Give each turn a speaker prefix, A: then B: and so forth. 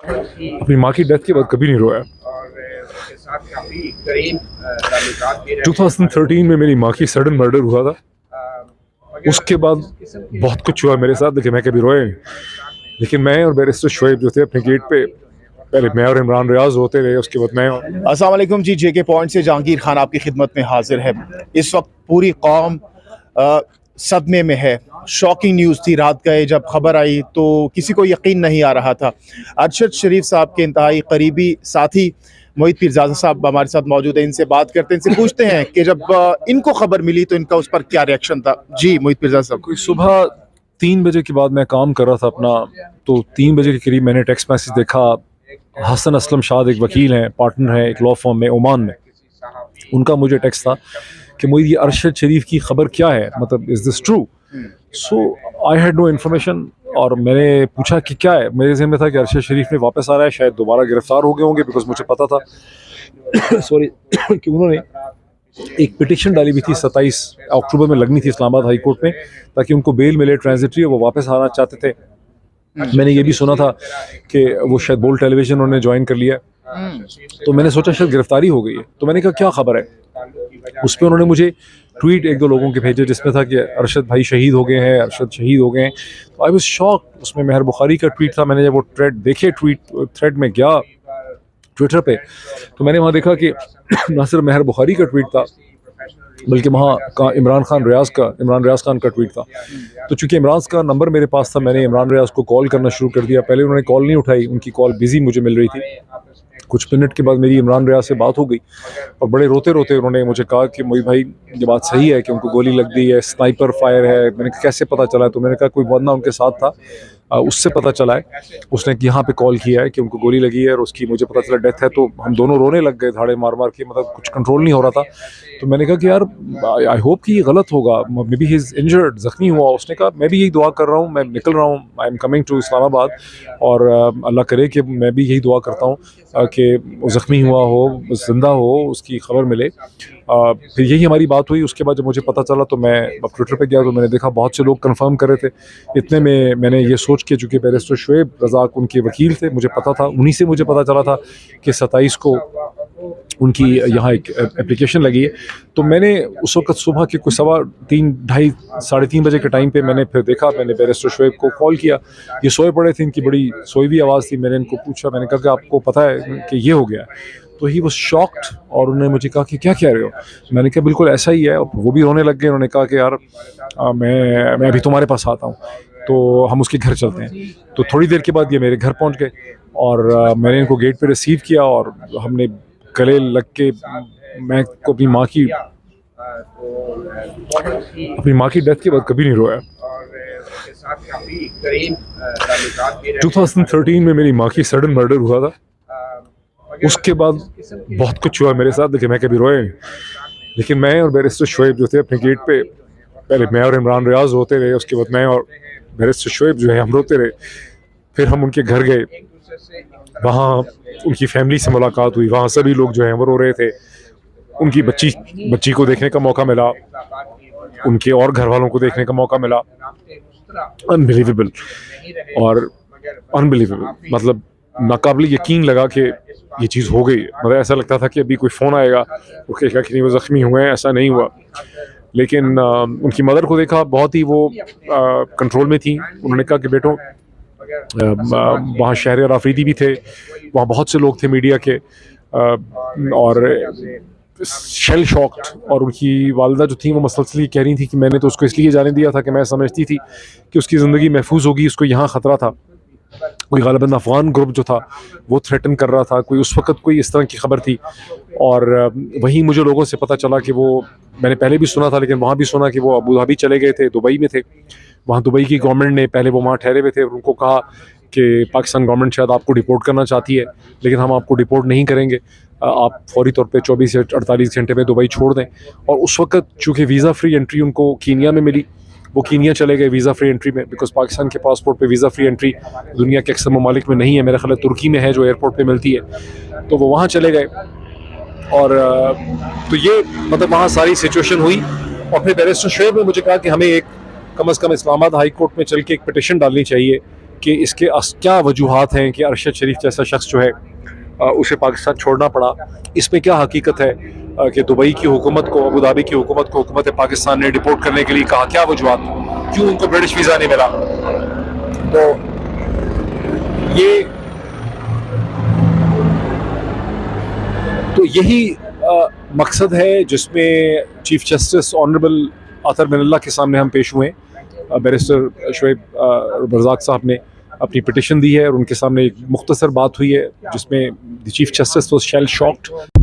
A: अपनी माँ की डेथ के बाद कभी नहीं रोया। 2013 में मेरी माँ की सडन मर्डर हुआ था। उसके बाद बहुत कुछ हुआ मेरे साथ, लेकिन मैं कभी रोया नहीं। लेकिन मैं और बैरिस्टर शोएब जो थे अपने गेट पे, पहले मैं और इमरान रियाज होते रहे, उसके बाद मैं और
B: अस्सलाम वालेकुम जी। जेके पॉइंट से जहांगीर खान आपकी खिदमत में हाजिर है। इस वक्त पूरी कौम सदमे में है। शॉकिंग न्यूज़ थी रात गए जब खबर आई तो किसी को यकीन नहीं आ रहा था। अरशद शरीफ साहब के इंतहाई करीबी साथी मोहित पीरजादा साहब हमारे साथ मौजूद है। इनसे बात करते हैं, इनसे पूछते हैं कि जब इनको खबर मिली तो इनका उस पर क्या रिएक्शन था। जी मोहित पीरजादा साहब।
A: कोई सुबह 3 बजे के बाद मैं काम कर रहा था अपना, तो 3 बजे के करीब मैंने टेक्स्ट मैसेज देखा। हसन असलम शाद एक वकील हैं, पार्टनर हैं एक लॉ फर्म में ओमान में। उनका मुझे टेक्स्ट था कि मुझे ये अरशद शरीफ की खबर क्या है, मतलब is this true? So I had no information और मैंने पूछा कि क्या है। मेरे ज़हन में था कि अरशद शरीफ ने वापस आ रहा है, शायद दोबारा गिरफ्तार हो गए होंगे, बिकॉज मुझे पता था सॉरी कि उन्होंने एक पिटिशन डाली हुई थी 27 अक्टूबर में लगनी थी इस्लामाबाद हाई कोर्ट में, ताकि उनको बेल मिले ट्रांजिटरी, वो वापस आना चाहते थे। मैंने ये भी सुना था कि वो शायद बोल टेलीविजन उन्होंने ज्वाइन कर लिया, तो मैंने सोचा शायद गिरफ्तारी हो गई है। तो मैंने कहा क्या खबर है। उस पर उन्होंने मुझे ट्वीट एक दो लोगों के भेजे जिसमें था कि अरशद भाई शहीद हो गए हैं, अरशद शहीद हो गए हैं। तो आई वाज शॉक। उसमें मेहर बुखारी का ट्वीट था। मैंने जब वो थ्रेड देखे, थ्रेड में गया ट्विटर पे, तो मैंने वहाँ देखा कि ना सिर्फ मेहर बुखारी का ट्वीट था, बल्कि वहाँ का इमरान रियाज खान का ट्वीट था। तो चूंकि इमरान का नंबर मेरे पास था, मैंने इमरान रियाज को कॉल करना शुरू कर दिया। पहले उन्होंने कॉल नहीं उठाई, उनकी कॉल बिजी मुझे मिल रही थी। कुछ मिनट के बाद मेरी इमरान रियाज से बात हो गई और बड़े रोते रोते उन्होंने मुझे कहा कि मोहित भाई ये बात सही है कि उनको गोली लग गई है, स्नाइपर फायर है। मैंने कहा कैसे पता चला है? तो मैंने कहा कोई बंदा उनके साथ था, उससे पता चला है। उसने यहाँ पे कॉल किया है कि उनको गोली लगी है और उसकी मुझे पता चला डेथ है। तो हम दोनों रोने लग गए धाड़े मार मार के, मतलब कुछ कंट्रोल नहीं हो रहा था। तो मैंने कहा कि यार आई होप कि ये गलत होगा, maybe he is injured, ज़ख्मी हुआ। उसने कहा मैं भी यही दुआ कर रहा हूँ, मैं निकल रहा हूँ, I am coming to Islamabad, और अल्लाह करे कि मैं भी यही दुआ करता हूँ कि वो ज़ख्मी हुआ हो, ज़िंदा हो, उसकी खबर मिले। फिर यही हमारी बात हुई। उसके बाद जब मुझे पता चला तो मैं ट्विटर पे गया तो मैंने देखा बहुत से लोग कंफर्म कर रहे थे। इतने में मैंने ये सोच के, चूँकि बैरिस्टर शोएब रज़ाक उनके वकील थे, मुझे पता था, उन्हीं से मुझे पता चला था कि 27 को उनकी यहाँ एक एप्लीकेशन लगी है। तो मैंने उस वक्त सुबह के कुछ 3:15 ढाई 3:30 बजे के टाइम पे मैंने फिर देखा, मैंने बैरिस्टर शोएब को कॉल किया। ये सोए पड़े थे, इनकी बड़ी सोई हुई आवाज़ थी। मैंने इनको पूछा, मैंने कहा कि आपको पता है कि ये हो गया? तो ही वाज शॉक्ड और उन्होंने मुझे कहा कि क्या कह रहे हो? मैंने कहा बिल्कुल ऐसा ही है। वो भी रोने लग गए। उन्होंने कहा कि यार मैं अभी तुम्हारे पास आता हूँ, तो हम उसके घर चलते हैं। तो थोड़ी देर के बाद ये मेरे घर पहुँच गए और मैंने इनको गेट पे रिसीव किया और हमने गले लग के, मैं को अपनी माँ की डेथ के बाद कभी नहीं रोया। 2013 में मेरी माँ की सडन मर्डर हुआ था। उसके बाद बहुत कुछ हुआ मेरे साथ, लेकिन मैं कभी रोया नहीं। लेकिन मैं और बैरिस्टर शोएब जो थे अपने गेट पे, पहले मैं और इमरान रियाज होते रहे, उसके बाद मैं और बैरिस्टर शोएब जो है हम रोते रहे। फिर हम उनके घर गए, वहाँ उनकी फैमिली से मुलाकात हुई। वहाँ सभी लोग जो हैं वो रो रहे थे। उनकी बच्ची को देखने का मौका मिला, उनके और घर वालों को देखने का मौका मिला। अनबिलीवेबल और अनबिलीवेबल, मतलब नाकाबिल यकीन लगा कि ये चीज़ हो गई। मतलब ऐसा लगता था कि अभी कोई फ़ोन आएगा, वो कहेगा कि नहीं वो ज़ख्मी हुए हैं। ऐसा नहीं हुआ। लेकिन उनकी मदर को देखा, बहुत ही वो कंट्रोल में थी। उन्होंने कहा कि बेटो, वहाँ शहर आफरीदी भी थे, वहाँ बहुत से लोग थे मीडिया के, और शेल शॉक्ड। और उनकी वालिदा जो थी वो मसलसल ये कह रही थी कि मैंने तो उसको इसलिए जाने दिया था कि मैं समझती थी कि उसकी ज़िंदगी महफूज होगी, उसको यहाँ ख़तरा था। कोई गालिबन अफ़गान ग्रुप जो था वो थ्रेटन कर रहा था, कोई उस वक्त कोई इस तरह की खबर थी। और वहीं मुझे लोगों से पता चला कि वो, मैंने पहले भी सुना था लेकिन वहाँ भी सुना कि वो अबू धाबी चले गए थे, दुबई में थे। वहाँ दुबई की गवर्नमेंट ने, पहले वो वहाँ ठहरे हुए थे और उनको कहा कि पाकिस्तान गवर्नमेंट शायद आपको डिपोर्ट करना चाहती है, लेकिन हम आपको डिपोर्ट नहीं करेंगे, आप फौरी तौर पे 24 से 48 घंटे में दुबई छोड़ दें। और उस वक्त चूँकि वीज़ा फ्री एंट्री उनको कीनिया में मिली, वो कीनिया चले गए वीज़ा फ्री एंट्री में, बिकॉज पाकिस्तान के पासपोर्ट पे वीज़ा फ्री एंट्री दुनिया के अक्सर ममालिक में नहीं है। मेरा ख्याल है तुर्की में है जो एयरपोर्ट पे मिलती है। तो वो वहाँ चले गए और तो ये मतलब वहाँ सारी सिचुएशन हुई। और फिर बैरिस्टर शोएब ने मुझे कहा कि हमें एक कम से कम इस्लामाबाद हाई कोर्ट में चल के एक पिटिशन डालनी चाहिए कि इसके क्या वजूहात हैं कि अरशद शरीफ जैसा शख्स जो है उसे पाकिस्तान छोड़ना पड़ा। इस पे क्या हकीकत है कि दुबई की हुकूमत को, अबू धाबी की हुकूमत को हुकूमत पाकिस्तान ने डिपोर्ट करने के लिए कहा, क्या वजूहात, क्यों उनको ब्रिटिश वीज़ा नहीं मिला। तो यही मकसद है जिसमें चीफ जस्टिस ऑनरेबल अतर मिनल्ला के सामने हम पेश हुए। बैरिस्टर शोएब रज़ाक साहब ने अपनी पिटिशन दी है और उनके सामने एक मुख्तसर बात हुई है जिसमें the chief justice was shell shocked.